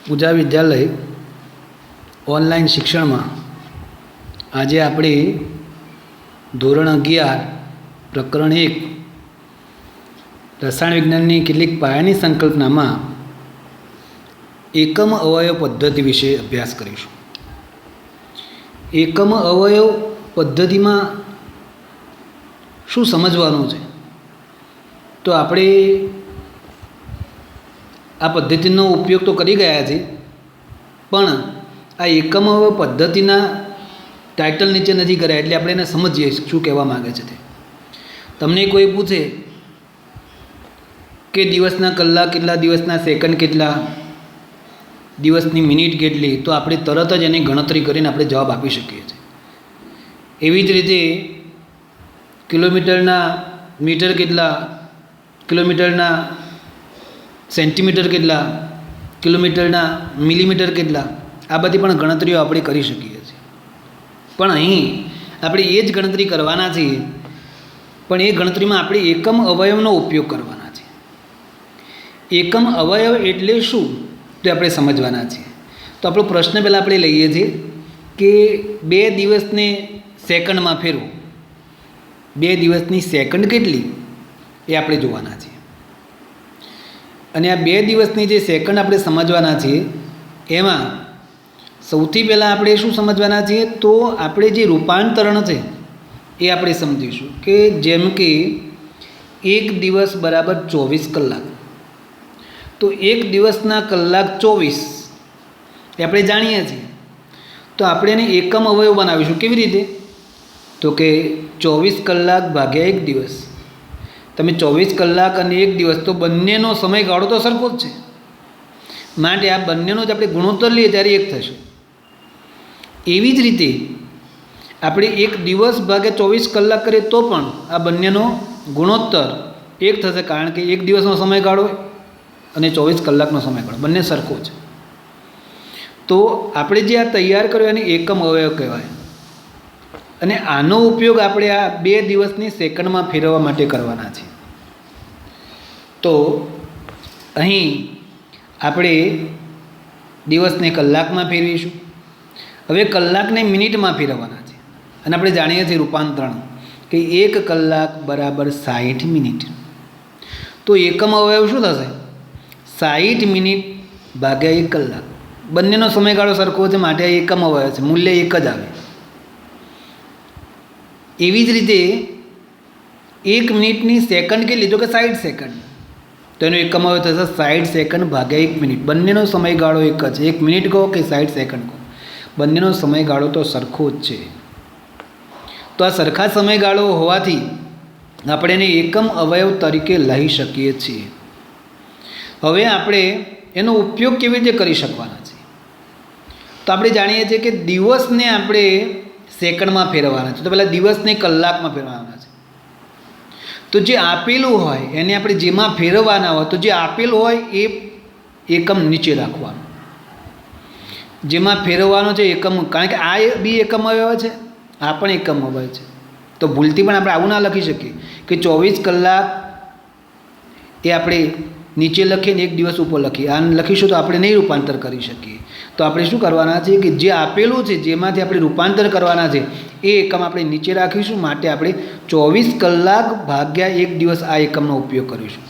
પૂજા વિદ્યાલય online શિક્ષણમાં આજે આપણે ધોરણ 11 પ્રકરણ 1 રસાયણ વિજ્ઞાનની કેટલીક પાયાની સંકલ્પનામાં એકમ અવયવ પદ્ધતિ વિશે અભ્યાસ કરીશું। એકમ અવયવ પદ્ધતિમાં શું સમજવાનું છે, તો આપણે આ પદ્ધતિનો ઉપયોગ તો કરી ગયા છે, પણ આ એકમ અવયવ પદ્ધતિના ટાઇટલ નીચે નથી કર્યા, એટલે આપણે એને સમજીએ શું કહેવા માગે છે તે। તમને કોઈ પૂછે કે દિવસના કલાક કેટલા, દિવસના સેકન્ડ કેટલા, દિવસની મિનિટ કેટલી, તો આપણે તરત જ એની ગણતરી કરીને આપણે જવાબ આપી શકીએ છીએ। એવી જ રીતે કિલોમીટરના મીટર કેટલા, કિલોમીટરના સેન્ટીમીટર કેટલા, કિલોમીટરના મિલીમીટર કેટલા, આ બધી પણ ગણતરીઓ આપણે કરી શકીએ છીએ। પણ અહીં આપણે એ જ ગણતરી કરવાના છીએ, પણ એ ગણતરીમાં આપણે એકમ અવયવનો ઉપયોગ કરવાના છે। એકમ અવયવ એટલે શું તે આપણે સમજવાના છીએ। તો આપણો પ્રશ્ન પહેલાં આપણે લઈએ છીએ કે 2 દિવસને સેકન્ડમાં ફેરવો, 2 દિવસની સેકન્ડ કેટલી એ આપણે જોવાના છીએ। અને આ 2 દિવસની જે સેકન્ડ આપણે સમજવાના છીએ, એમાં સૌથી પહેલાં આપણે શું સમજવાના છીએ, તો આપણે જે રૂપાંતરણ છે એ આપણે સમજીશું કે જેમ કે 1 દિવસ બરાબર 24 કલાક, તો 1 દિવસના કલાક 24 એ આપણે જાણીએ છીએ। તો આપણે એને એકમ અવયવ બનાવીશું। કેવી રીતે? તો કે 24 કલાક ભાગ્યા 1 દિવસ। તમે 24 કલાક અને 1 દિવસ, તો બંનેનો સમયગાળો તો સરખો જ છે, માટે આ બંનેનો જ આપણે ગુણોત્તર લઈએ ત્યારે 1 થશે। એવી જ રીતે આપણે 1 દિવસ ભાગે 24 કલાક કરીએ તો પણ આ બંનેનો ગુણોત્તર 1 થશે, કારણ કે 1 દિવસનો સમયગાળો અને 24 કલાકનો સમયગાળો બંને સરખો છે। તો આપણે જે આ તૈયાર કર્યો એને એકમ અવયવ કહેવાય, અને આનો ઉપયોગ આપણે આ 2 દિવસની સેકન્ડમાં ફેરવવા માટે કરવાના છે। તો અહીં આપણે દિવસને કલાકમાં ફેરવીશું, હવે કલાકને મિનિટમાં ફેરવવાના છે, અને આપણે જાણીએ છીએ રૂપાંતરણ કે 1 કલાક બરાબર 60 મિનિટ। તો એકમ અવયવ શું થશે? 60 મિનિટ ભાગ્યા 1 કલાક, બંનેનો સમયગાળો સરખો છે, માટે આ એકમ અવયવ છે, મૂલ્ય 1 જ આવે। એવી જ રીતે 1 મિનિટની સેકન્ડ કેટલી, તો કે 60 સેકન્ડ, તો એનો એકમ અવયવ થશે 60 સેકન્ડ ભાગ્યા 1 મિનિટ, બંનેનો સમયગાળો એક જ છે। 1 મિનિટ કહો કે 60 સેકન્ડ કહો, બંનેનો સમયગાળો તો સરખો જ છે। તો આ સરખા સમયગાળો હોવાથી આપણે એને એકમ અવયવ તરીકે લઈ શકીએ છીએ। હવે આપણે એનો ઉપયોગ કેવી રીતે કરી શકવાના છે, તો આપણે જાણીએ છીએ કે દિવસને આપણે સેકન્ડમાં ફેરવવાના છે, તો પહેલાં દિવસને કલાકમાં ફેરવવાના છે। તો જે આપેલું હોય એને આપણે જેમાં ફેરવવાના હોય, તો જે આપેલું હોય એ એકમ નીચે રાખવાનું, જેમાં ફેરવવાનો છે એકમ, કારણ કે આ બી એકમ અવયવ છે, આ પણ એકમ અવયવ છે। તો ભૂલથી પણ આપણે આવું ના લખી શકીએ કે 24 કલાક એ આપણે નીચે લખીએ ને 1 દિવસ ઉપર લખીએ, આને લખીશું તો આપણે નહીં રૂપાંતર કરી શકીએ। તો આપણે શું કરવાના છે કે જે આપેલું છે જેમાંથી આપણે રૂપાંતર કરવાના છે એ એકમ આપણે નીચે રાખીશું, માટે આપણે 24 કલાક ભાગ્યા 1 દિવસ આ એકમનો ઉપયોગ કરીશું।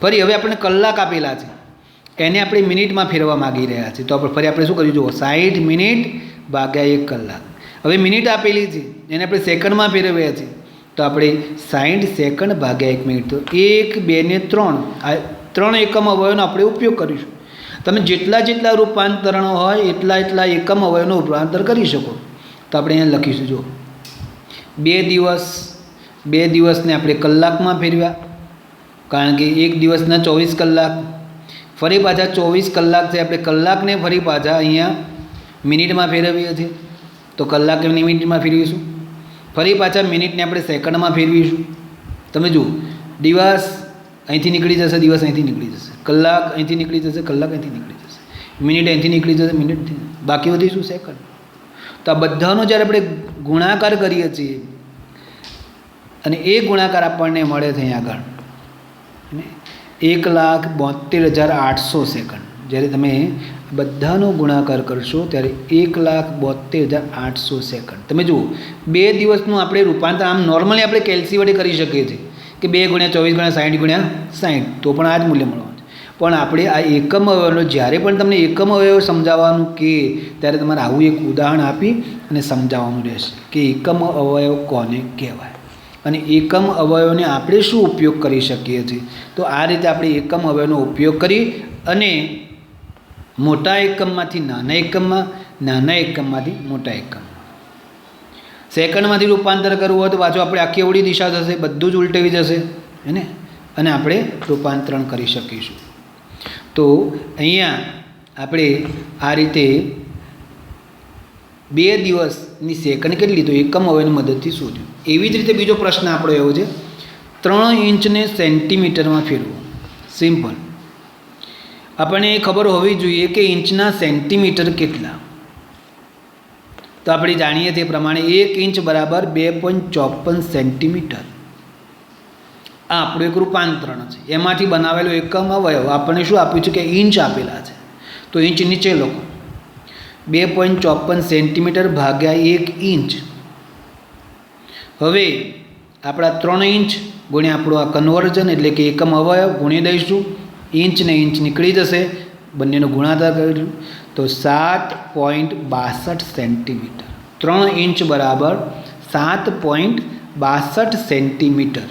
ફરી હવે આપણે કલાક આપેલા છે, એને આપણે મિનિટમાં ફેરવવા માગી રહ્યા છીએ, તો ફરી આપણે શું કર્યું, જુઓ 60 મિનિટ ભાગ્યા 1 કલાક। હવે મિનિટ આપેલી છે એને આપણે સેકન્ડમાં ફેરવ્યા છે, તો આપણે 60 સેકન્ડ ભાગ્યા 1 મિનિટ, તો 1, 2 ને 3 આ 3 એકમ અવયવનો આપણે ઉપયોગ કરીશું। તમે જેટલા રૂપાંતરણો હોય એટલા એકમ અવયવનો રૂપાંતર કરી શકો। તો આપણે અહીંયા લખીશું, જો 2 દિવસને આપણે કલાકમાં ફેરવ્યા, કારણ કે 1 દિવસના 24 કલાક, ફરી પાછા 24 કલાક છે, આપણે કલાકને ફરી પાછા અહીંયા મિનિટમાં ફેરવીએ છીએ, તો કલાકને મિનિટમાં ફેરવીશું, ફરી પાછા મિનિટને આપણે સેકન્ડમાં ફેરવીશું। તમે જુઓ, દિવસ અહીંથી નીકળી જશે, દિવસ અહીંથી નીકળી જશે, કલાક અહીંથી નીકળી જશે, કલાક અહીંથી નીકળી જશે, મિનિટ અહીંથી નીકળી જશે, મિનિટ, બાકી વધી શું? સેકન્ડ। તો આ બધાનો જ્યારે આપણે ગુણાકાર કરીએ છીએ અને એ ગુણાકાર આપણને મળે છે અહીંયા આગળ 1,72,800 સેકન્ડ, જ્યારે તમે બધાનો ગુણાકાર કરશો ત્યારે 1,72,800 સેકન્ડ. તમે જુઓ 2 દિવસનું આપણે રૂપાંતર આમ નોર્મલી આપણે કેલ્સી વડે કરી શકીએ છીએ કે 2 × 24 × 60 × 60 તો પણ આ જ મૂલ્ય મળવાનું છે. પણ આપણે આ એકમ અવયવનો જ્યારે પણ તમને એકમ અવયવ સમજાવવાનું કે ત્યારે તમારે આવું એક ઉદાહરણ આપી અને સમજાવવાનું રહેશે કે એકમ અવયવ કોને કહેવાય અને એકમ અવયવને આપણે શું ઉપયોગ કરી શકીએ છીએ. તો આ રીતે આપણે એકમ અવયવનો ઉપયોગ કરી અને મોટા એકમમાંથી નાના એકમમાં, નાના એકમમાંથી મોટા એકમમાં, સેકન્ડમાંથી રૂપાંતર કરવું હોય તો પાછું આપણે આખી અવળી દિશા થશે, બધું જ ઉલટાવી જશે હે ને, અને આપણે રૂપાંતરણ કરી શકીશું. તો અહીંયા આપણે આ રીતે 2 દિવસની સેકન્ડ કેટલી તો એકમ અવયવની મદદથી શોધ્યું. એવી જ રીતે બીજો પ્રશ્ન આપણો એવો છે 3 ઇંચને સેન્ટીમીટરમાં ફેરવો. સિમ્પલ. આપણને એ ખબર હોવી જોઈએ કે ઇંચના સેન્ટીમીટર કેટલા. તો આપણે જાણીએ તે પ્રમાણે 1 ઇંચ બરાબર 2.54 સેન્ટીમીટર. આ આપણું એક રૂપાંતરણ છે. એમાંથી બનાવેલો એકમ અવયવ આપણને શું આપ્યું છે કે ઇંચ આપેલા છે. તો ઇંચ નીચે લખો 2.54 સેન્ટીમીટર ભાગ્યા 1 ઇંચ. હવે આપણા 3 ઇંચ ગુણ્યા આપણું આ કન્વર્ઝન એટલે કે એકમ અવયવ ગુણી દઈશું. ઇંચ ને ઇંચ નીકળી જશે, બંનેનો ગુણાકાર કરીશું તો 7.62 સેન્ટીમીટર. 3 ઇંચ બરાબર 7.62 સેન્ટીમીટર.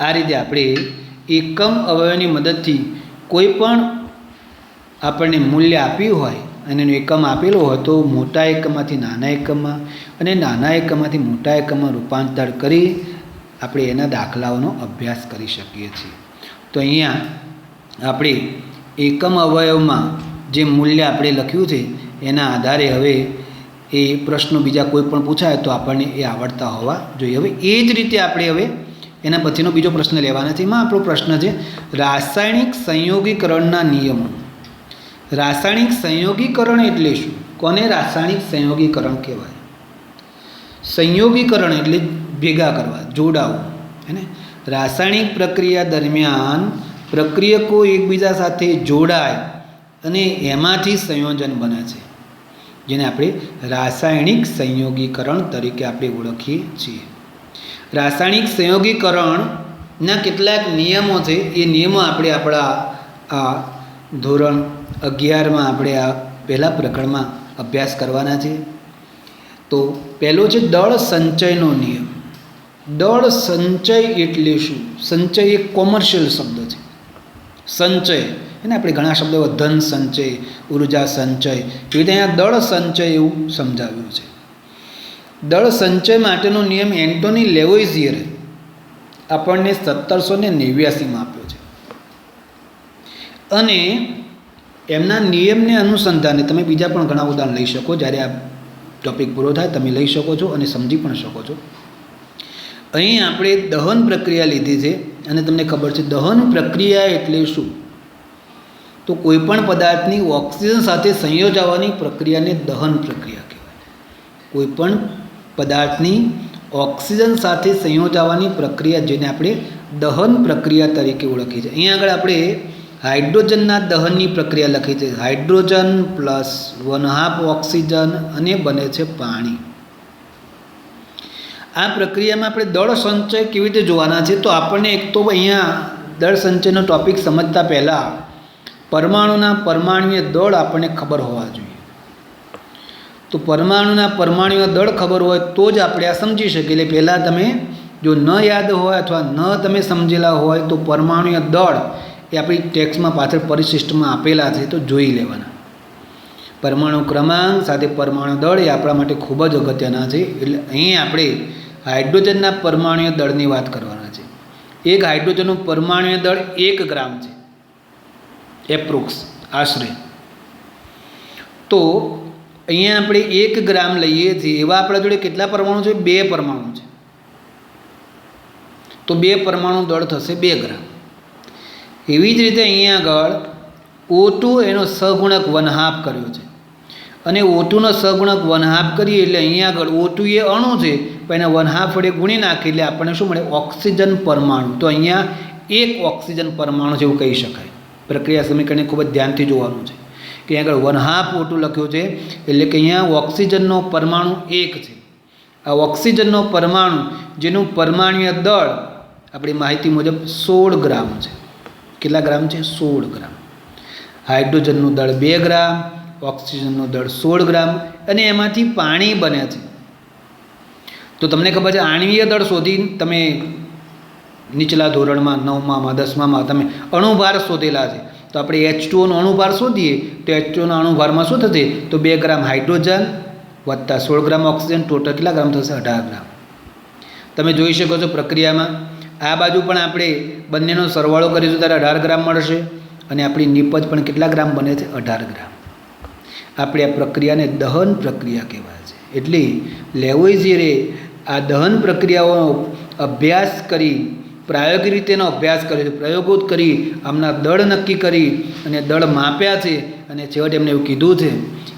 આ રીતે આપણે એકમ અવયવની મદદથી કોઈ પણ આપણને મૂલ્ય આપ્યું હોય અને એનું એકમ આપેલું હોય તો મોટા એકમમાંથી નાના એકમમાં અને નાના એકમમાંથી મોટા એકમમાં રૂપાંતર કરી આપણે એના દાખલાઓનો અભ્યાસ કરી શકીએ છીએ. તો અહીંયા આપણે એકમ અવયવમાં જે મૂલ્ય આપણે લખ્યું છે એના આધારે હવે એ પ્રશ્નો બીજા કોઈ પણ પૂછાય તો આપણને એ આવડતા હોવા જોઈએ. હવે એ જ રીતે આપણે હવે એના પછીનો બીજો પ્રશ્ન લેવાના છે. એમાં આપણો પ્રશ્ન છે રાસાયણિક સંયોગીકરણના નિયમો. રાસાયણિક સંયોગીકરણ એટલે શું? કોને રાસાયણિક સંયોગીકરણ કહેવાય? સંયોગીકરણ એટલે ભેગા કરવા, જોડાવું હે ને. રાસાયણિક પ્રક્રિયા દરમિયાન પ્રક્રિયકો એકબીજા સાથે જોડાય અને એમાંથી સંયોજન બને છે, જેને આપણે રાસાયણિક સંયોગીકરણ તરીકે આપણે ઓળખીએ છીએ. રાસાયણિક સંયોગીકરણના કેટલાક નિયમો છે. એ નિયમો આપણે આપણા આ ધોરણ 11માં આપણે આ પહેલા પ્રકરણમાં અભ્યાસ કરવાના છે. તો પહેલો છે દળ સંચયનો નિયમ. દળ સંચય એટલે શું? સંચય એક કોમર્શિયલ શબ્દ છે. સંચય એને આપણે ઘણા શબ્દો ધન સંચય, ઉર્જા સંચય, એવી રીતે અહીંયા દળ સંચય એવું સમજાવ્યું છે. દળ સંચય માટેનો નિયમ એન્ટોની લેવોઇઝિયરે આપણને 1789માં આપ્યો છે અને એમના નિયમને અનુસંધાને તમે બીજા પણ ઘણા ઉદાહરણ લઈ શકો. જ્યારે આ ટોપિક પૂરો થાય તમે લઈ શકો છો અને સમજી પણ શકો છો. અહીં આપણે દહન પ્રક્રિયા લીધી છે અને તમને ખબર છે દહન પ્રક્રિયા એટલે શું? તો કોઈપણ પદાર્થની ઓક્સિજન સાથે સંયોજાવાની પ્રક્રિયાને દહન પ્રક્રિયા કહેવાય. કોઈપણ પદાર્થની ઓક્સિજન સાથે સંયોજાવાની પ્રક્રિયા જેને આપણે દહન પ્રક્રિયા તરીકે ઓળખીએ છીએ. અહીંયા આગળ આપણે હાઇડ્રોજનના દહનની પ્રક્રિયા લખી છે. હાઇડ્રોજન પ્લસ 1/2 ઓક્સિજન અને બને છે પાણી. આ પ્રક્રિયામાં આપણે દળ સંચય કેવી રીતે જોવાના છે? તો આપણને એક તો અહીંયા દળ સંચયનો ટૉપિક સમજતા પહેલાં પરમાણુના પરમાણુય દળ આપણને ખબર હોવા જોઈએ. તો પરમાણુના પરમાણુય દળ ખબર હોય તો જ આપણે આ સમજી શકીએ. એટલે પહેલાં તમે જો ન યાદ હોય અથવા ન તમે સમજેલા હોય તો પરમાણુય દળ એ આપણી ટેક્સ્ટમાં પાછળ પરિશિષ્ટમાં આપેલા છે તો જોઈ લેવાના. પરમાણુ ક્રમાંક સાથે પરમાણુ દળ એ આપણા માટે ખૂબ જ અગત્યના છે. એટલે અહીં આપણે હાઇડ્રોજનના પરમાણુય દળની વાત કરવાના છે. એક હાઇડ્રોજનનું પરમાણુય દળ 1 ગ્રામ છે એપ્રોક્સ આશરે. તો અહીંયા આપણે 1 ગ્રામ લઈએ છીએ એવા આપણા જોડે કેટલા પરમાણુ છે? 2 પરમાણુ છે. તો 2 પરમાણુ દળ થશે 2 ગ્રામ. એવી જ રીતે અહીંયા આગળ O2 એનો સહગુણક 1/2 કર્યો છે અને O2નો સહગુણક 1/2 કરીએ એટલે અહીંયા આગળ O2 એ અણુ છે પણ એને 1/2 વડે ગુણી નાખીએ એટલે આપણને શું મળે? ઓક્સિજન પરમાણુ. તો અહીંયા 1 ઓક્સિજન પરમાણુ જેવું કહી શકાય. પ્રક્રિયા સમીકરણને ખૂબ જ ધ્યાનથી જોવાનું છે કે અહીંયા આગળ 1/2 O2 લખ્યું છે, એટલે કે અહીંયા ઓક્સિજનનો પરમાણુ 1 છે. આ ઓક્સિજનનો પરમાણુ જેનું પરમાણ્વીય દળ આપણી માહિતી મુજબ 16 ગ્રામ છે. કેટલા ગ્રામ છે? 16 ગ્રામ. હાઇડ્રોજનનું દળ 2 ગ્રામ, ઓક્સિજનનું દળ 16 ગ્રામ, અને એમાંથી પાણી બને છે. તો તમને ખબર છે આણ્વીય દળ શોધી તમે નીચલા ધોરણમાં 9માં 10માં તમે અણુભાર શોધેલા છે. તો આપણે H2O નો અણુભાર શોધીએ તો H2O ના અણુભારમાં શું થશે? તો 2 ગ્રામ હાઇડ્રોજન વત્તા 16 ગ્રામ ઓક્સિજન, ટોટલ કેટલા ગ્રામ થશે? 18 ગ્રામ. તમે જોઈ શકો છો પ્રક્રિયામાં આ બાજુ પણ આપણે બંનેનો સરવાળો કરીશું ત્યારે 18 ગ્રામ મળશે, અને આપણી નિપજ પણ કેટલા ગ્રામ બને છે? 18 ગ્રામ. આપણે આ પ્રક્રિયાને દહન પ્રક્રિયા કહેવાય છે. એટલે લેવોઇઝિયરે આ દહન પ્રક્રિયાઓનો અભ્યાસ કરી, પ્રાયોગિક રીતેનો અભ્યાસ કર્યો છે, પ્રયોગો કરી, આમના દળ નક્કી કરી અને દળ માપ્યા છે, અને છેવટે એમને એવું કીધું છે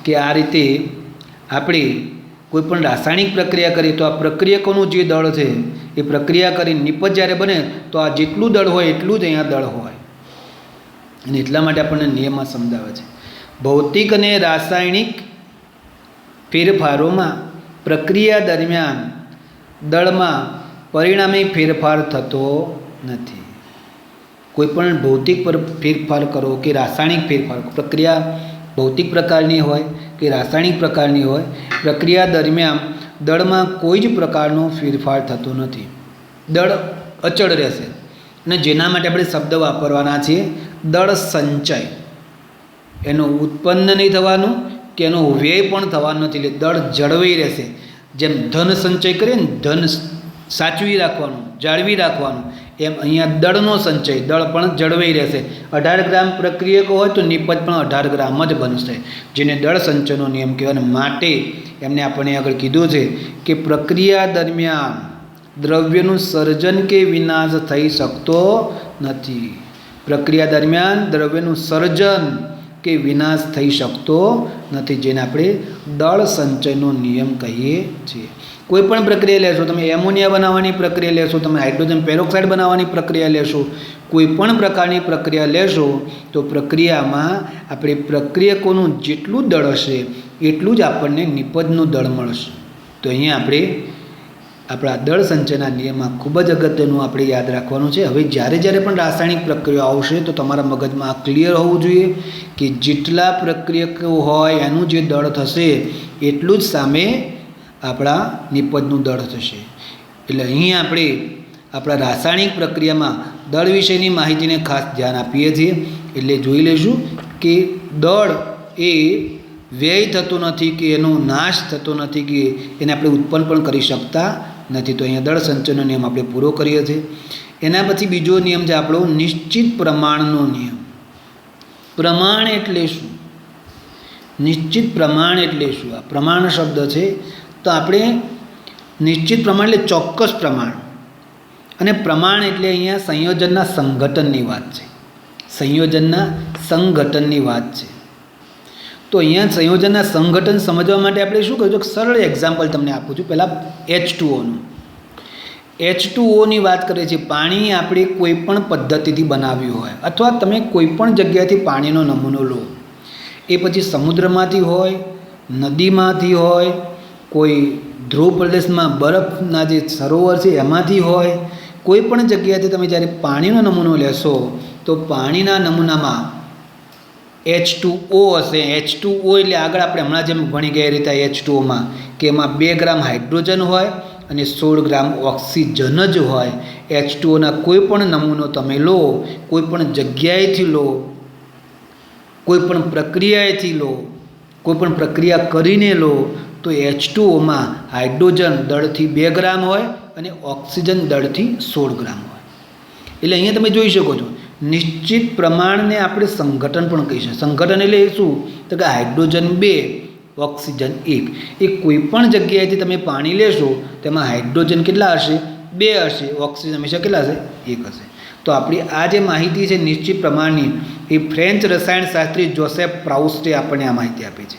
કે આ રીતે આપણે કોઈ પણ રાસાયણિક પ્રક્રિયા કરીએ તો આ પ્રક્રિયકોનું જે દળ છે એ પ્રક્રિયા કરી નિપજ જ્યારે બને તો આ જેટલું દળ હોય એટલું જ અહીંયા દળ હોય. અને એટલા માટે આપણને નિયમમાં સમજાવે છે ભૌતિક અને રાસાયણિક ફેરફારોમાં પ્રક્રિયા દરમિયાન દળમાં પરિણામી ફેરફાર થતો નથી. કોઈ પણ ભૌતિક ફેરફાર કરો કે રાસાયણિક ફેરફાર, પ્રક્રિયા ભૌતિક પ્રકારની હોય કે રાસાયણિક પ્રકારની હોય, પ્રક્રિયા દરમિયાન દળમાં કોઈ જ પ્રકારનો ફેરફાર થતો નથી. દળ અચળ રહેશે. અને જેના માટે આપણે શબ્દ વાપરવાના છીએ દળ સંચય. એનું ઉત્પન્ન નહીં થવાનું કે એનો વ્યય પણ થવાનો નથી, એટલે દળ જળવાઈ રહેશે. જેમ ધન સંચય કરીએ ને, ધન સાચવી રાખવાનું, જાળવી રાખવાનું, એમ અહીંયા દળનો સંચય, દળ પણ જળવાઈ રહેશે. 18 ગ્રામ પ્રક્રિયકો હોય તો નિપજ પણ 18 ગ્રામ જ બનશે, જેને દળ સંચયનો નિયમ કહેવાય. માટે એમને આપણને આગળ કીધું છે કે પ્રક્રિયા દરમિયાન દ્રવ્યનું સર્જન કે વિનાશ થઈ શકતો નથી. પ્રક્રિયા દરમિયાન દ્રવ્યનું સર્જન કે વિનાશ થઈ શકતો નથી, જેને આપણે દળ સંચયનો નિયમ કહીએ છીએ. કોઈ પણ પ્રક્રિયા લેશો, તમે એમોનિયા બનાવવાની પ્રક્રિયા લેશો, તમે હાઇડ્રોજન પેરોક્સાઇડ બનાવવાની પ્રક્રિયા લેશો, કોઈ પણ પ્રકારની પ્રક્રિયા લેશો તો પ્રક્રિયામાં આપણે પ્રક્રિયકોનું જેટલું દળ હશે એટલું જ આપણને નિપજનું દળ મળશે. તો અહીંયા આપણે આપણા દળ સંચયના નિયમમાં ખૂબ જ અગત્યનું આપણે યાદ રાખવાનું છે. હવે જ્યારે જ્યારે પણ રાસાયણિક પ્રક્રિયા આવશે તો તમારા મગજમાં આ ક્લિયર હોવું જોઈએ કે જેટલા પ્રક્રિયકો હોય એનું જે દળ થશે એટલું જ સામે આપણા નિપજનું દળ થશે. એટલે અહીં આપણે આપણા રાસાયણિક પ્રક્રિયામાં દળ વિશેની માહિતીને ખાસ ધ્યાન આપીએ છીએ. એટલે જોઈ લઈશું કે દળ એ વ્યય થતો નથી કે એનો નાશ થતો નથી કે એને આપણે ઉત્પન્ન પણ કરી શકતા નથી. તો અહીંયા દળ સંચયનો નિયમ આપણે પૂરો કરીએ છીએ. એના પછી બીજો નિયમ છે આપણો નિશ્ચિત પ્રમાણનો નિયમ. પ્રમાણ એટલે શું? નિશ્ચિત પ્રમાણ એટલે શું? આ પ્રમાણ શબ્દ છે તો આપણે નિશ્ચિત પ્રમાણ એટલે ચોક્કસ પ્રમાણ, અને પ્રમાણ એટલે અહીંયા સંયોજનના સંઘટનની વાત છે. સંયોજનના સંઘટનની વાત છે. તો અહીંયા સંયોજનના સંઘટન સમજવા માટે આપણે શું કહ્યું? સરળ એક્ઝામ્પલ તમને આપું છું. પહેલાં H2Oનું. H2Oની વાત કરીએ છીએ. પાણી આપણે કોઈ પણ પદ્ધતિથી બનાવ્યું હોય, અથવા તમે કોઈ પણ જગ્યાએથી પાણીનો નમૂનો લો, એ પછી સમુદ્રમાંથી હોય, નદીમાંથી હોય, કોઈ ધ્રુવ પ્રદેશમાં બરફના જે સરોવર છે એમાંથી હોય, કોઈ પણ જગ્યાએથી તમે જ્યારે પાણીનો નમૂનો લેશો તો પાણીના નમૂનામાં H2O હશે. H2O એટલે આગળ આપણે હમણાં જેમ ભણી ગયા રીતે H2Oમાં કે એમાં 2 ગ્રામ હાઇડ્રોજન હોય અને 16 ગ્રામ ઓક્સિજન જ હોય. H2Oના કોઈ પણ નમૂનો તમે લો, કોઈ પણ જગ્યાએથી લો, કોઈ પણ પ્રક્રિયાએથી લો, કોઈ પણ પ્રક્રિયા કરીને લો, તો H2Oમાં હાઇડ્રોજન દળથી 2 ગ્રામ હોય અને ઓક્સિજન દળથી 16 ગ્રામ હોય. એટલે અહીંયા તમે જોઈ શકો છો નિશ્ચિત પ્રમાણને આપણે સંઘટન પણ કહી શકીએ. સંઘટન એટલે શું? તો કે હાઇડ્રોજન 2, ઓક્સિજન 1. એ કોઈ પણ જગ્યાએથી તમે પાણી લેશો તેમાં હાઇડ્રોજન કેટલા હશે? 2 હશે. ઓક્સિજન હંમેશા કેટલા હશે? 1 હશે. તો આપણી આ જે માહિતી છે નિશ્ચિત પ્રમાણની, એ ફ્રેન્ચ રસાયણશાસ્ત્રી જોસેફ પ્રાઉસ્ટે આપણને આ માહિતી આપી છે.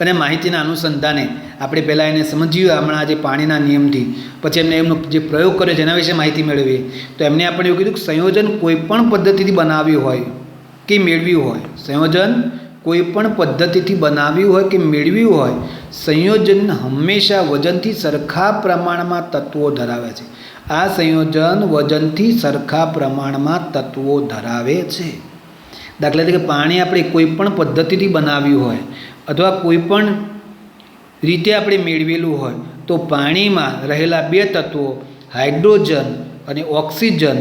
અને માહિતીના અનુસંધાને આપણે પહેલાં એને સમજ્યું હમણાં જે પાણીના નિયમથી, પછી એમને એમનો જે પ્રયોગ કર્યો જેના વિશે માહિતી મેળવી, તો એમને આપણે એવું કીધું કે સંયોજન કોઈપણ પદ્ધતિથી બનાવ્યું હોય કે મેળવ્યું હોય, સંયોજન કોઈપણ પદ્ધતિથી બનાવ્યું હોય કે મેળવ્યું હોય, સંયોજન હંમેશા વજનથી સરખા પ્રમાણમાં તત્વો ધરાવે છે. આ સંયોજન વજનથી સરખા પ્રમાણમાં તત્વો ધરાવે છે. દાખલા તરીકે પાણી આપણે કોઈપણ પદ્ધતિથી બનાવ્યું હોય અથવા કોઈપણ રીતે આપણે મેળવેલું હોય, તો પાણીમાં રહેલા બે તત્વો હાઇડ્રોજન અને ઓક્સિજન,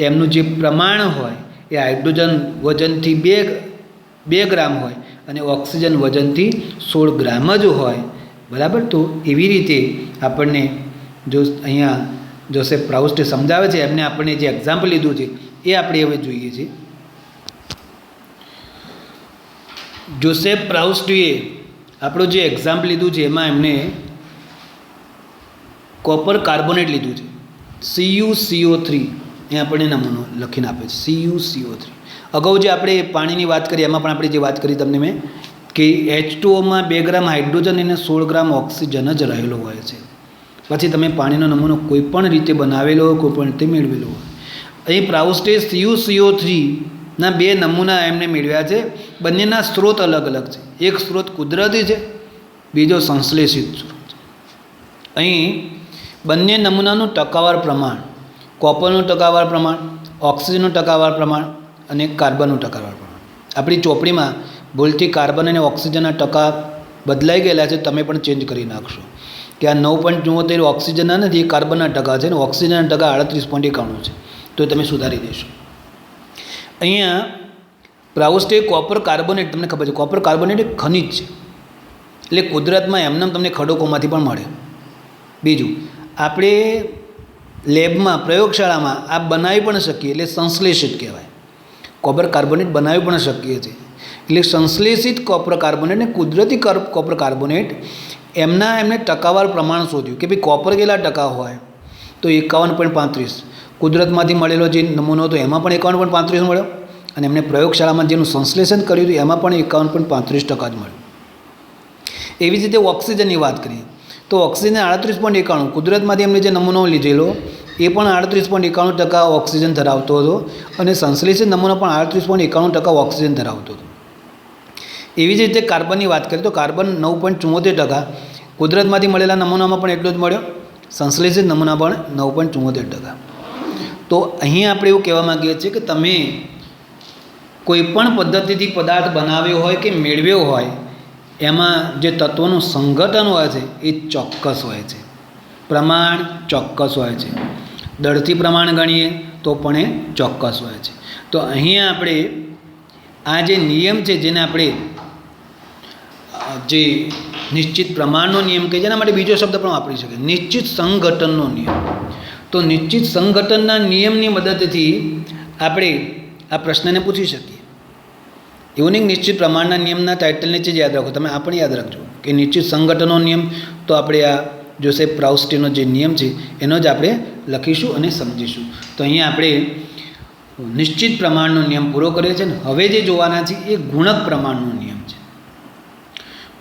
એમનું જે પ્રમાણ હોય એ હાઇડ્રોજન વજનથી 2 ગ્રામ હોય અને ઓક્સિજન વજનથી 16 ગ્રામ જ હોય. બરાબર. તો એવી રીતે આપણને જો અહીંયા જોસેફ પ્રાઉસ્ટે સમજાવે છે, એમને આપણને જે એક્ઝામ્પલ લીધું છે એ આપણે હવે જોઈએ છીએ. જોસેફ પ્રાઉસ્ટીએ આપણું જે એક્ઝામ્પલ લીધું છે એમાં એમને કોપર કાર્બોનેટ લીધું છે, CuCO3. એ આપણને નમૂનો લખીને આપે છે, CuCO3. અગાઉ જે આપણે પાણીની વાત કરી એમાં પણ આપણે જે વાત કરી તમને મેં કે H2Oમાં 2 ગ્રામ હાઇડ્રોજન અને 16 ગ્રામ ઓક્સિજન જ રહેલો હોય છે. પછી તમે પાણીનો નમૂનો કોઈપણ રીતે બનાવેલો હોય, કોઈપણ રીતે મેળવેલો હોય. અહીં પ્રાઉસ્ટે CuCO3ના 2 નમૂના એમને મેળવ્યા છે. બંનેના સ્ત્રોત અલગ અલગ છે. એક સ્ત્રોત કુદરતી છે, બીજો સંશ્લેષિત સ્ત્રોત છે. અહીં બંને નમૂનાનું ટકાવાર પ્રમાણ, કોપરનું ટકાવાર પ્રમાણ, ઓક્સિજનનું ટકાવાર પ્રમાણ અને કાર્બનનું ટકાવાર પ્રમાણ. આપણી ચોપડીમાં ભૂલથી કાર્બન અને ઓક્સિજનના ટકા બદલાઈ ગયેલા છે, તમે પણ ચેન્જ કરી નાખશો કે આ 9.74 ઓક્સિજનના નથી, એ કાર્બનના ટકા છે, અને ઓક્સિજનના ટકા 38.91 છે, તો તમે સુધારી દેશો. અહીંયા પ્રાઉસ્ટે કોપર કાર્બોનેટ, તમને ખબર છે કોપર કાર્બોનેટ એક ખનિજ છે, એટલે કુદરતમાં એમને તમને ખડકોમાંથી પણ મળે. બીજું, આપણે લેબમાં પ્રયોગશાળામાં આ બનાવી પણ શકીએ, એટલે સંશ્લેષિત કહેવાય. કોપર કાર્બોનેટ બનાવી પણ શકીએ છીએ, એટલે સંશ્લેષિત કોપર કાર્બોનેટ અને કુદરતી કોપર કાર્બોનેટ એમને ટકાવાર પ્રમાણ શોધ્યું કે ભાઈ કોપર કેટલા ટકા હોય, તો 51.35. કુદરતમાંથી મળેલો જે નમૂનો હતો એમાં પણ 51.35 મળ્યો, અને એમને પ્રયોગશાળામાં જેનું સંશ્લેષણ કર્યું હતું એમાં પણ 51.35% જ મળ્યું. એવી જ રીતે ઓક્સિજનની વાત કરીએ તો ઓક્સિજન 38.91, કુદરતમાંથી એમને જે નમૂનો લીધેલો એ પણ 38.91% ઓક્સિજન ધરાવતો હતો, અને સંશ્લેષિત નમૂનો પણ 38.91% ઓક્સિજન ધરાવતો હતો. એવી જ રીતે કાર્બનની વાત કરીએ તો કાર્બન 9.74%, કુદરતમાંથી મળેલા નમૂનામાં પણ એટલો જ મળ્યો, સંશ્લેષિત નમૂના પણ 9.74%. તો અહીં આપણે એવું કહેવા માગીએ છીએ કે તમે કોઈપણ પદ્ધતિથી પદાર્થ બનાવ્યો હોય કે મેળવ્યો હોય, એમાં જે તત્વોનું સંઘટન હોય છે એ ચોક્કસ હોય છે, પ્રમાણ ચોક્કસ હોય છે. દળથી પ્રમાણ ગણીએ તો પણ એ ચોક્કસ હોય છે. તો અહીંયા આપણે આ જે નિયમ છે, જેને આપણે જે નિશ્ચિત પ્રમાણનો નિયમ કહે છે, એના માટે બીજો શબ્દ પણ વાપરી શકીએ, નિશ્ચિત સંઘટનનો નિયમ. તો નિશ્ચિત સંઘટનના નિયમની મદદથી આપણે આ પ્રશ્નને પૂછી શકીએ. એવું નહીં નિશ્ચિત પ્રમાણના નિયમના ટાઇટલ નીચે જ યાદ રાખો, તમે આ પણ યાદ રાખજો કે નિશ્ચિત સંઘટનનો નિયમ. તો આપણે આ જોસેફ પ્રાઉસ્ટેનો જે નિયમ છે એનો જ આપણે લખીશું અને સમજીશું. તો અહીંયા આપણે નિશ્ચિત પ્રમાણનો નિયમ પૂરો કર્યો છે ને હવે જે જોવાના છે એ ગુણક પ્રમાણનો નિયમ છે.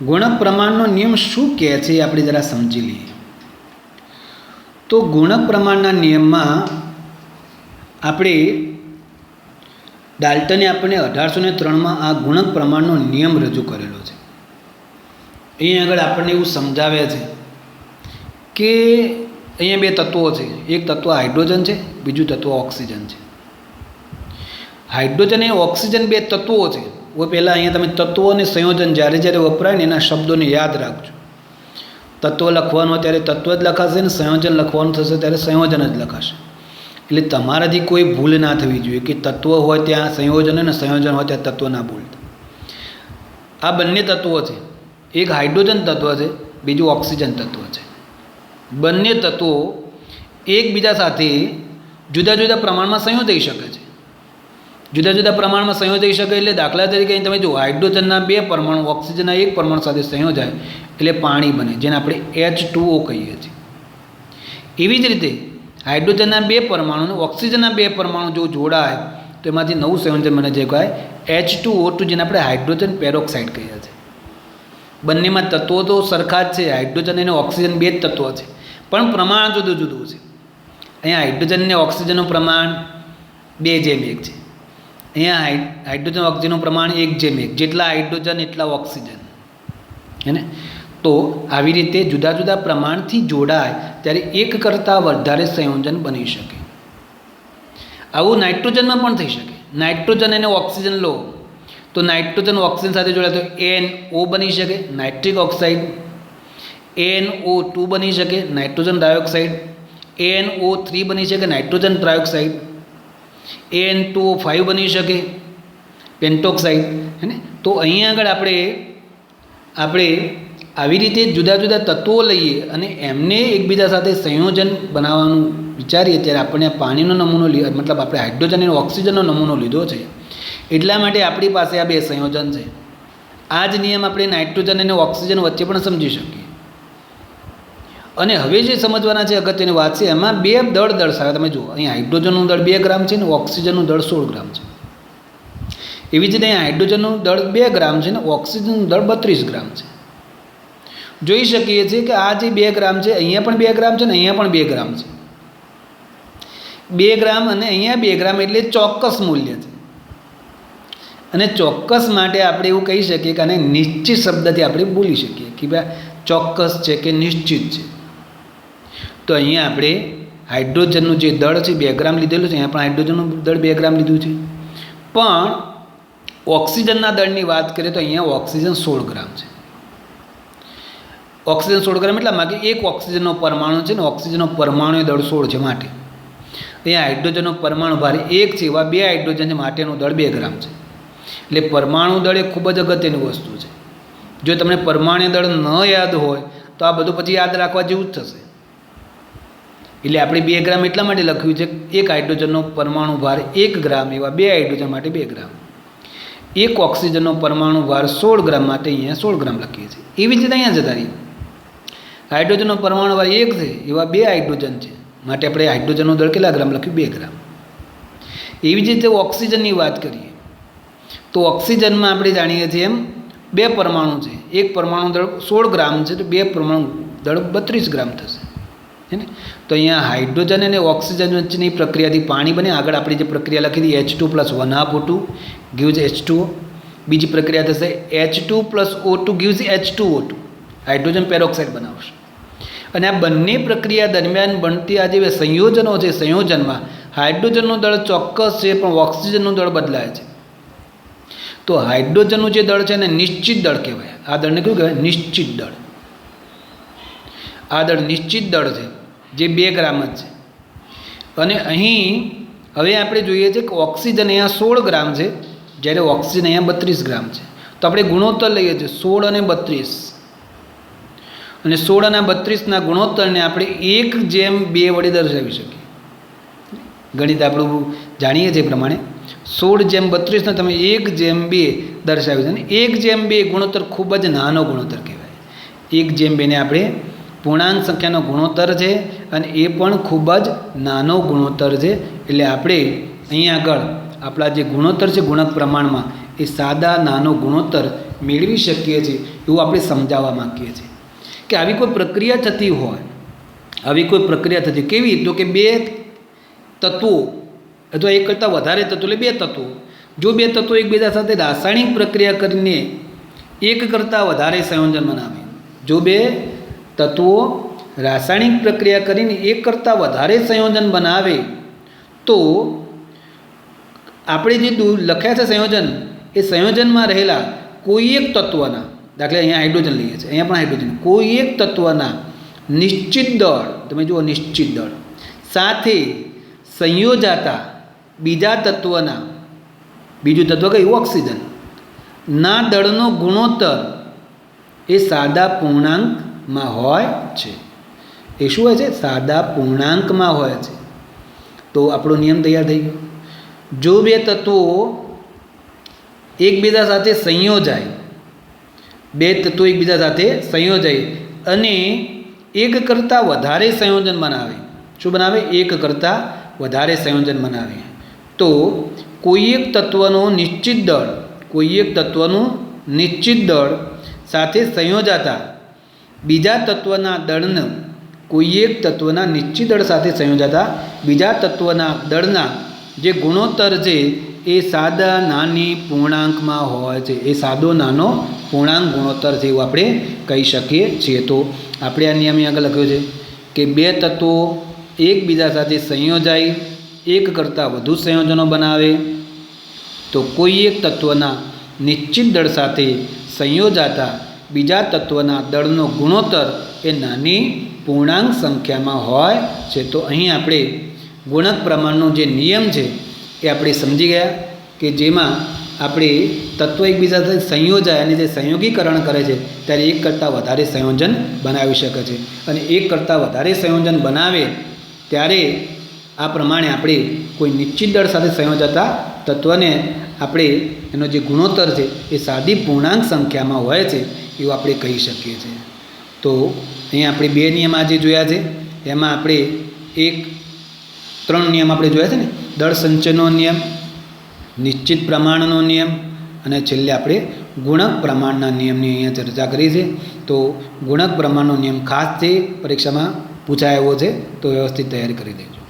ગુણક પ્રમાણનો નિયમ શું કહે છે એ આપણે જરા સમજી લઈએ. તો ગુણક પ્રમાણના નિયમમાં આપણે ડાલ્ટને આપણને 1803માં આ ગુણક પ્રમાણનો નિયમ રજૂ કરેલો છે. અહીં આગળ આપણને એવું સમજાવે છે કે અહીંયા 2 તત્વો છે, એક તત્વ હાઇડ્રોજન છે, બીજું તત્વ ઓક્સિજન છે. હાઇડ્રોજન અને ઓક્સિજન 2 તત્વો છે. वो પહેલાં અહીંયા તમે તત્વો અને સંયોજન જ્યારે જ્યારે વપરાય ને એના શબ્દોને યાદ રાખજો. તત્વ લખવાનું હોય ત્યારે તત્વ જ લખાશે, ને સંયોજન લખવાનું થશે ત્યારે સંયોજન જ લખાશે. એટલે તમારાથી કોઈ ભૂલ ના થવી જોઈએ કે તત્વ હોય ત્યાં સંયોજન અને સંયોજન હોય ત્યાં તત્વ ના ભૂલતા. આ બંને તત્વો છે, એક હાઇડ્રોજન તત્વ છે, બીજું ઓક્સિજન તત્વ છે. બંને તત્વો એકબીજા સાથે જુદા જુદા પ્રમાણમાં સંયોજાઈ શકે છે. જુદા જુદા પ્રમાણમાં સંયોજાઈ શકે એટલે દાખલા તરીકે અહીં તમે જો હાઇડ્રોજનના 2 પરમાણુ ઓક્સિજનના 1 પરમાણુ સાથે સંયોજાય એટલે પાણી બને, જેને આપણે H2O કહીએ છીએ. એવી જ રીતે હાઇડ્રોજનના 2 પરમાણુ અને ઓક્સિજનના 2 પરમાણુ જો જોડાય તો એમાંથી નવું સંયોજન બને જે કહેવાય H2O2, જેને આપણે હાઇડ્રોજન પેરોક્સાઇડ કહીએ છીએ. બંનેમાં તત્વો તો સરખા જ છે, હાઇડ્રોજન અને ઓક્સિજન બે જ તત્વો છે, પણ પ્રમાણ જુદું જુદું છે. અહીંયા હાઇડ્રોજન અને ઓક્સિજનનું પ્રમાણ 2:1 છે. અહીંયા હાઇડ્રોજન ઓક્સિજનનું પ્રમાણ 1:1, જેટલા હાઇડ્રોજન એટલા ઓક્સિજન, હે ને. તો આવી રીતે જુદા જુદા પ્રમાણથી જોડાય ત્યારે એક કરતાં વધારે સંયોજન બની શકે. આવું નાઇટ્રોજનમાં પણ થઈ શકે. નાઇટ્રોજન અને ઓક્સિજન લો તો નાઇટ્રોજન ઓક્સિજન સાથે જોડાય તો NO બની શકે, નાઇટ્રિક ઓક્સાઇડ. NO2 બની શકે, નાઇટ્રોજન ડાયોક્સાઇડ. NO3 બની શકે, નાઇટ્રોજન ટ્રાયોક્સાઇડ. N2O5 બની શકે, પેન્ટોક્સાઇડ, હે ને. તો અહીંયા આગળ આપણે આવી રીતે જુદા જુદા તત્વો લઈએ અને એમને એકબીજા સાથે સંયોજન બનાવવાનું વિચારીએ ત્યારે આપણે પાણીનો નમૂનો મતલબ આપણે હાઇડ્રોજન અને ઓક્સિજનનો નમૂનો લીધો છે. એટલા માટે આપણી પાસે આ બે સંયોજન છે. આ જ નિયમ આપણે નાઇટ્રોજન અને ઓક્સિજન વચ્ચે પણ સમજી શકીએ. અને હવે જે સમજવાના છે અગત્યની વાત છે, એમાં બે દળ દર્શાવે. તમે જુઓ, અહીંયા હાઇડ્રોજનનું દળ 2 ગ્રામ છે ને ઓક્સિજનનું દળ 16 ગ્રામ છે. એવી જ રીતે અહીંયા હાઇડ્રોજનનું દળ 2 ગ્રામ છે ને ઓક્સિજનનું દળ 32 ગ્રામ છે. જોઈ શકીએ છીએ કે આ જે 2 ગ્રામ છે, અહીંયા પણ 2 ગ્રામ છે ને અહીંયા પણ 2 ગ્રામ છે. 2 ગ્રામ અને અહીંયા 2 ગ્રામ એટલે ચોક્કસ મૂલ્ય છે. અને ચોક્કસ માટે આપણે એવું કહી શકીએ કે આને નિશ્ચિત શબ્દથી આપણે બોલી શકીએ કે ભાઈ ચોક્કસ છે કે નિશ્ચિત છે. તો અહીંયા આપણે હાઇડ્રોજનનું જે દળ છે 2 ગ્રામ લીધેલું છે, અહીંયા પણ હાઇડ્રોજનનું દળ 2 ગ્રામ લીધું છે. પણ ઓક્સિજનના દળની વાત કરીએ તો અહીંયા ઓક્સિજન 16 ગ્રામ છે. ઓક્સિજન 16 ગ્રામ એટલા માટે એક ઓક્સિજનનો પરમાણુ છે ને ઓક્સિજનનો પરમાણુ દળ 16 છે માટે. અહીંયા હાઇડ્રોજનનો પરમાણુ ભાર 1 છે, એવા 2 હાઇડ્રોજન છે માટેનું દળ 2 ગ્રામ છે. એટલે પરમાણુ દળ એ ખૂબ જ અગત્યની વસ્તુ છે. જો તમને પરમાણુ દળ ન યાદ હોય તો આ બધું પછી યાદ રાખવા જેવું જ થશે. એટલે આપણે 2 ગ્રામ એટલા માટે લખ્યું છે, એક હાઇડ્રોજનનો પરમાણુ ભાર 1 ગ્રામ, એવા 2 હાઇડ્રોજન માટે 2 ગ્રામ. એક ઓક્સિજનનો પરમાણુ ભાર 16 ગ્રામ માટે અહીંયા 16 ગ્રામ લખીએ છીએ. એવી જ રીતે અહીંયા જતા રહીએ. હાઇડ્રોજનનો પરમાણુ ભાર 1 છે, એવા 2 હાઇડ્રોજન છે માટે આપણે હાઇડ્રોજનનું દળ કેટલા ગ્રામ લખ્યું? 2 ગ્રામ. એવી જ રીતે ઓક્સિજનની વાત કરીએ તો ઓક્સિજનમાં આપણે જાણીએ છીએ એમ 2 પરમાણુ છે. એક પરમાણુ દળ 16 ગ્રામ છે તો 2 પરમાણુ દળ 32 ગ્રામ થશે, હે ને. તો અહીંયા હાઇડ્રોજન અને ઓક્સિજન વચ્ચેની પ્રક્રિયાથી પાણી બને. આગળ આપણે જે પ્રક્રિયા લખી હતી H2 + 1/2O2 gives H2O. બીજી પ્રક્રિયા થશે H2 + O2 gives H2O2, hydrogen peroxide બનાવશે. અને આ બંને પ્રક્રિયા દરમિયાન બનતી આ જે સંયોજનો છે, સંયોજનમાં હાઇડ્રોજનનું દળ ચોક્કસ છે પણ ઓક્સિજનનું દળ બદલાય છે. તો હાઇડ્રોજનનું જે દળ છે એને નિશ્ચિત દળ કહેવાય. આ દળને કેવું કહેવાય? નિશ્ચિત દળ. આ દળ નિશ્ચિત દળ છે જે 2 ગ્રામ જ છે. અને અહીં હવે આપણે જોઈએ છીએ કે ઓક્સિજન અહીંયા 16 ગ્રામ છે, જ્યારે ઓક્સિજન અહીંયા 32 ગ્રામ છે. તો આપણે ગુણોત્તર લઈએ છીએ 16 અને 32, અને 16 અને 32ના ગુણોત્તરને આપણે 1:2 વડે દર્શાવી શકીએ. ગણિત આપણું જાણીએ છીએ પ્રમાણે 16:32ને તમે 1:2 દર્શાવી છે. અને 1:2 ગુણોત્તર ખૂબ જ નાનો ગુણોત્તર કહેવાય. 1:2ને આપણે પૂર્ણાંક સંખ્યાનો ગુણોત્તર છે અને એ પણ ખૂબ જ નાનો ગુણોત્તર છે. એટલે આપણે અહીંયા આગળ આપણા જે ગુણોત્તર છે ગુણક પ્રમાણમાં એ સાદા નાનો ગુણોત્તર મેળવી શકીએ છીએ એવું આપણે સમજાવવા માગીએ છીએ. કે આવી કોઈ પ્રક્રિયા થતી હોય, આવી કોઈ પ્રક્રિયા થતી કેવી? તો કે 2 તત્વો અથવા એક કરતાં વધારે તત્વો, એટલે 2 તત્વો, જો 2 તત્વો એકબીજા સાથે રાસાયણિક પ્રક્રિયા કરીને એક કરતાં વધારે સંયોજન બનાવે, જો 2 તત્વો રાસાયણિક પ્રક્રિયા કરીને એક કરતાં વધારે સંયોજન બનાવે તો આપણે જે લખ્યા છે સંયોજન, એ સંયોજનમાં રહેલા કોઈ એક તત્વના, દાખલા અહીંયા હાઇડ્રોજન લઈએ છીએ, અહીંયા પણ હાઇડ્રોજન, કોઈ એક તત્વના નિશ્ચિત દળ, તમે જુઓ નિશ્ચિત દળ સાથે સંયોજાતા બીજા તત્વના, બીજું તત્વ કયું? ઓક્સિજન ના દળનો ગુણોત્તર એ સાદા પૂર્ણાંકમાં હોય છે. એ શું હોય છે? સાદા પૂર્ણાંકમાં હોય છે. તો આપણો નિયમ તૈયાર થઈ ગયો. જો 2 તત્વો એકબીજા સાથે સંયોજાય, 2 તત્વો એકબીજા સાથે સંયોજાય અને એક કરતાં વધારે સંયોજન બનાવે, શું બનાવે? એક કરતાં વધારે સંયોજન બનાવે તો કોઈ એક તત્વનો નિશ્ચિત દળ, કોઈ એક તત્વનું નિશ્ચિત દળ સાથે સંયોજાતા બીજા તત્વના દળને કોઈ એક તત્વના નિશ્ચિત દળ સાથે સંયોજાતા બીજા તત્વના દળના જે ગુણોત્તર છે એ સાદા નાની પૂર્ણાંકમાં હોય છે. એ સાદો નાનો પૂર્ણાંક ગુણોત્તર છે એવું આપણે કહી શકીએ છીએ. તો આપણે આ નિયમ આગળ લખ્યો છે કે બે તત્વો એકબીજા સાથે સંયોજાઈ એક કરતાં વધુ સંયોજનો બનાવે તો કોઈ એક તત્વના નિશ્ચિત દળ સાથે સંયોજાતા બીજા તત્વના દળનો ગુણોત્તર એ નાની પૂર્ણાંક સંખ્યામાં હોય છે. તો અહીં આપણે ગુણક પ્રમાણનો જે નિયમ છે એ આપણે સમજી ગયા કે જેમાં આપણે તત્વો એકબીજા સાથે સંયોજાય અને જે સંયોગીકરણ કરે છે ત્યારે એક કરતાં વધારે સંયોજન બનાવી શકે છે. અને એક કરતાં વધારે સંયોજન બનાવે ત્યારે આ પ્રમાણે આપણે કોઈ નિશ્ચિત દળ સાથે સંયોજાતા તત્વને આપણે એનો જે ગુણોત્તર છે એ સાદી પૂર્ણાંક સંખ્યામાં હોય છે એવું આપણે કહી શકીએ છીએ. તો અહીંયા આપણે બે નિયમ આજે જોયા છે. એમાં આપણે ત્રણ નિયમ આપણે જોયા છે ને, દળ સંચયનો નિયમ, નિશ્ચિત પ્રમાણનો નિયમ અને છેલ્લે આપણે ગુણક પ્રમાણના નિયમની અહીંયા ચર્ચા કરી છે. તો ગુણક પ્રમાણનો નિયમ ખાસ છે, પરીક્ષામાં પૂછાય એવો છે, તો વ્યવસ્થિત તૈયારી કરી દેજો.